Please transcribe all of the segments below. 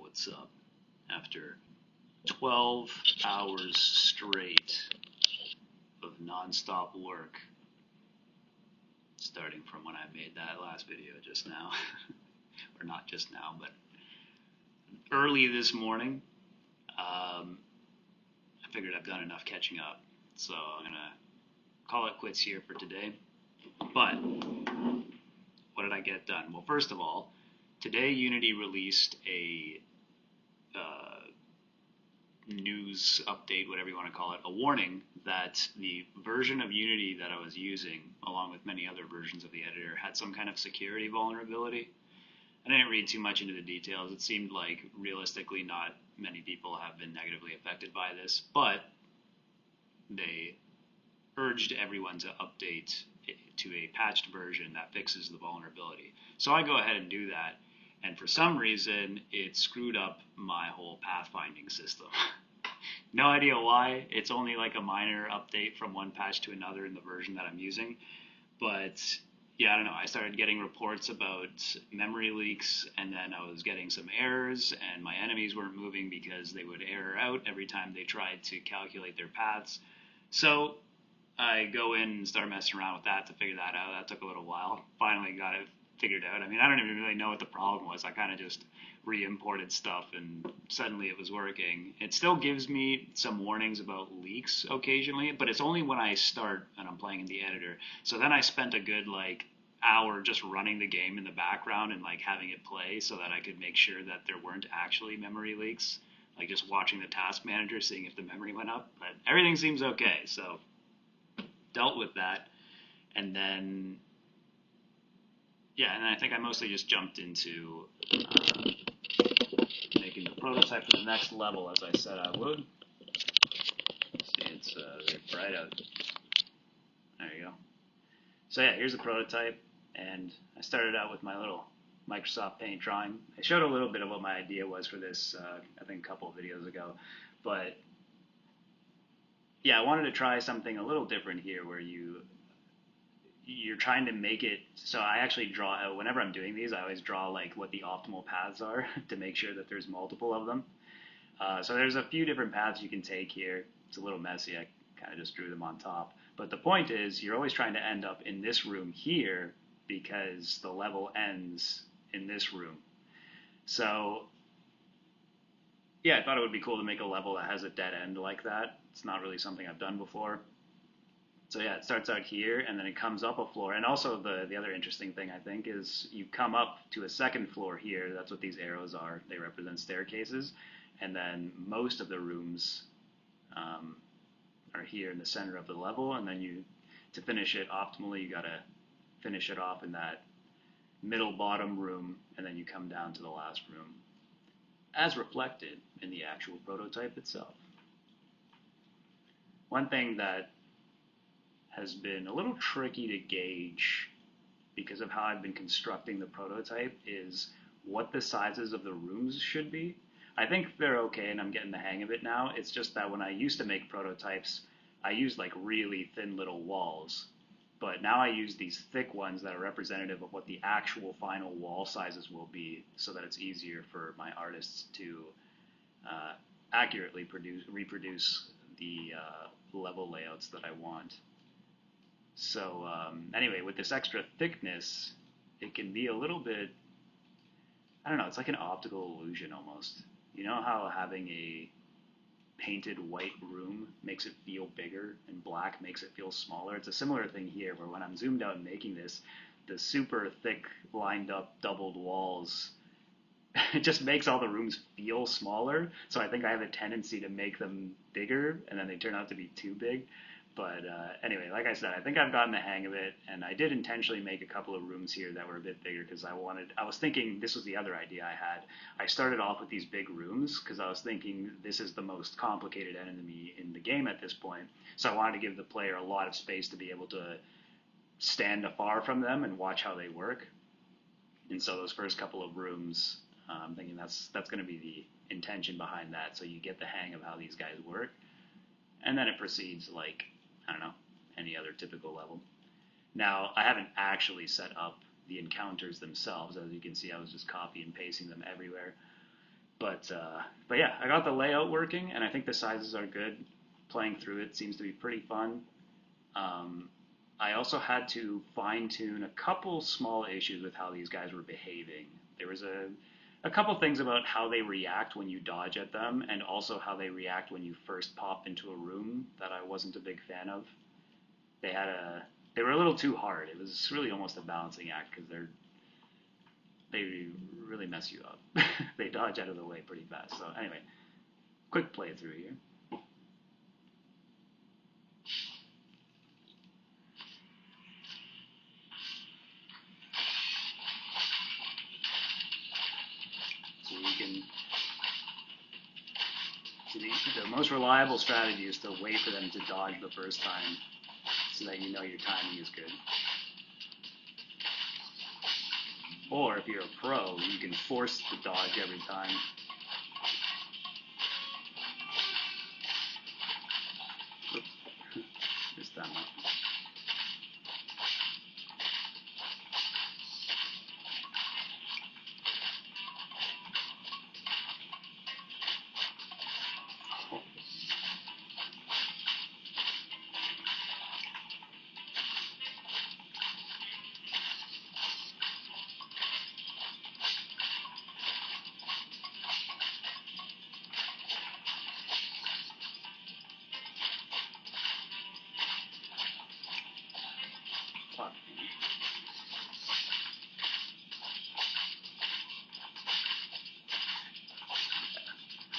what's up. After 12 hours straight of non-stop work, starting from when I made that last video just now, or not just now, but early this morning, I figured I've done enough catching up, so I'm going to call it quits here for today. But what did I get done? Well, first of all, today Unity released a news update, whatever you want to call it, a warning that the version of Unity that I was using, along with many other versions of the editor, had some kind of security vulnerability. I didn't read too much into the details. It seemed like realistically not many people have been negatively affected by this, but they urged everyone to update to a patched version that fixes the vulnerability. So I go ahead and do that, and for some reason it screwed up my whole pathfinding system. No idea why. It's only like a minor update from one patch to another in the version that I'm using, but yeah, I don't know. I started getting reports about memory leaks, and then I was getting some errors, and my enemies weren't moving because they would error out every time they tried to calculate their paths. So I go in and start messing around with that to figure that out. That took a little while. Finally got it figured out. I mean, I don't even really know what the problem was. I kind of just re-imported stuff, and suddenly it was working. It still gives me some warnings about leaks occasionally, but it's only when I start and I'm playing in the editor. So then I spent a good hour just running the game in the background and having it play so that I could make sure that there weren't actually memory leaks, just watching the task manager, seeing if the memory went up. But everything seems okay, so dealt with that. And then I think I mostly just jumped into making the prototype for the next level, as I said I would. See, it's very bright out. There you go. So yeah, here's the prototype, and I started out with my little Microsoft Paint drawing. I showed a little bit of what my idea was for this, I think a couple of videos ago, but yeah, I wanted to try something a little different here, where you're trying to make it so I actually draw out, whenever I'm doing these, I always draw what the optimal paths are to make sure that there's multiple of them. So there's a few different paths you can take here. It's a little messy. I kind of just drew them on top. But the point is, you're always trying to end up in this room here because the level ends in this room. So yeah, I thought it would be cool to make a level that has a dead end like that. It's not really something I've done before. So yeah, it starts out here, and then it comes up a floor. And also the other interesting thing, I think, is you come up to a second floor here. That's what these arrows are. They represent staircases. And then most of the rooms are here in the center of the level. And then to finish it optimally, you got to finish it off in that middle bottom room, and then you come down to the last room, as reflected in the actual prototype itself. One thing that has been a little tricky to gauge because of how I've been constructing the prototype is what the sizes of the rooms should be. I think they're okay, and I'm getting the hang of it now. It's just that when I used to make prototypes, I used really thin little walls, but now I use these thick ones that are representative of what the actual final wall sizes will be, so that it's easier for my artists to accurately reproduce the level layouts that I want. So anyway, with this extra thickness, it can be a little bit, I don't know, it's like an optical illusion almost. You know how having a painted white room makes it feel bigger and black makes it feel smaller? It's a similar thing here, where when I'm zoomed out and making this, the super thick, lined up, doubled walls, it just makes all the rooms feel smaller. So I think I have a tendency to make them bigger, and then they turn out to be too big. But anyway, like I said, I think I've gotten the hang of it, and I did intentionally make a couple of rooms here that were a bit bigger because I was thinking, this was the other idea I had. I started off with these big rooms because I was thinking this is the most complicated enemy in the game at this point. So I wanted to give the player a lot of space to be able to stand afar from them and watch how they work. And so those first couple of rooms, I'm thinking that's going to be the intention behind that, so you get the hang of how these guys work. And then it proceeds like, I don't know, any other typical level. Now, I haven't actually set up the encounters themselves. As you can see, I was just copy and pasting them everywhere. But yeah, I got the layout working, and I think the sizes are good. Playing through it seems to be pretty fun. Um, I also had to fine tune a couple small issues with how these guys were behaving. There was a couple things about how they react when you dodge at them, and also how they react when you first pop into a room that I wasn't a big fan of. They had a they were a little too hard. It was really almost a balancing act because they really mess you up. They dodge out of the way pretty fast. So anyway, quick playthrough here. So you can so the most reliable strategy is to wait for them to dodge the first time, so that you know your timing is good. Or if you're a pro, you can force the dodge every time. Oops, missed that one. Fuck.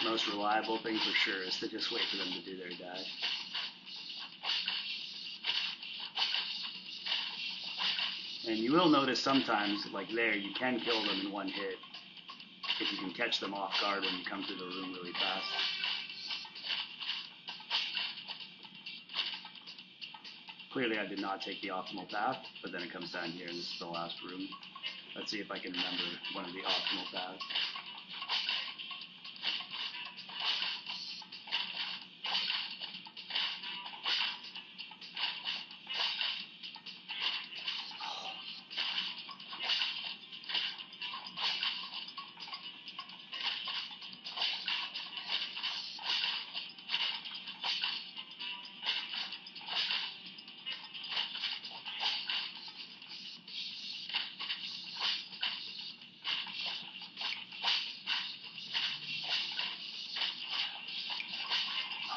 Most reliable thing for sure is to just wait for them to do their dash. And you will notice sometimes, like there, you can kill them in one hit if you can catch them off guard when you come through the room really fast. Clearly I did not take the optimal path, but then it comes down here and this is the last room. Let's see if I can remember one of the optimal paths.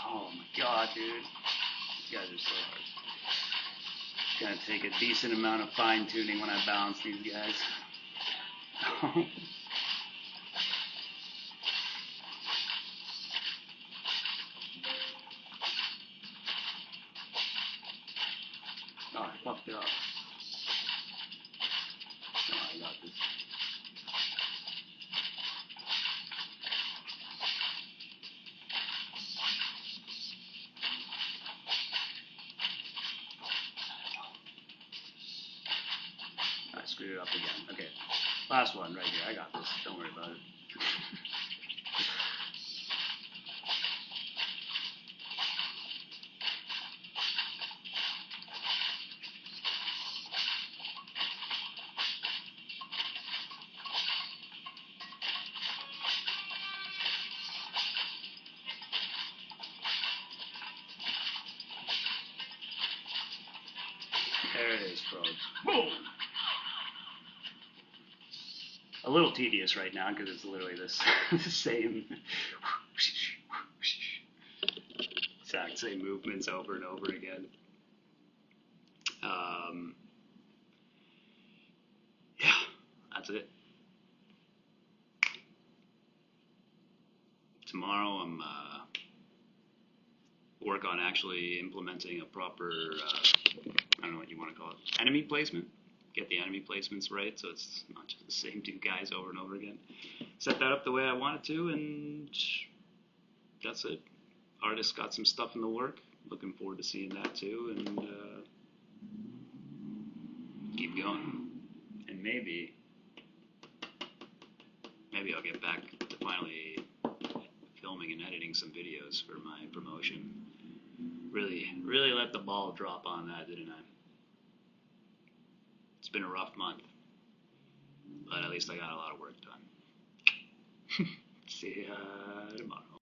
Oh my god, dude. These guys are so hard. It's gonna take a decent amount of fine tuning when I balance these guys. Oh, I fucked it up. Oh, I got this. I screwed it up again. Okay. Last one right here. I got this. Don't worry about it. There it is, folks. Boom! A little tedious right now because it's literally this the same exact same movements over and over again. Yeah, that's it. Tomorrow I'm work on actually implementing a proper I don't know what you want to call it, enemy placement. Get the enemy placements right so it's not just the same two guys over and over again. Set that up the way I want it to, and that's it. Artist got some stuff in the work. Looking forward to seeing that too, and keep going. And maybe I'll get back to finally filming and editing some videos for my promotion. Really let the ball drop on that, didn't I? It's been a rough month, but at least I got a lot of work done. See ya tomorrow.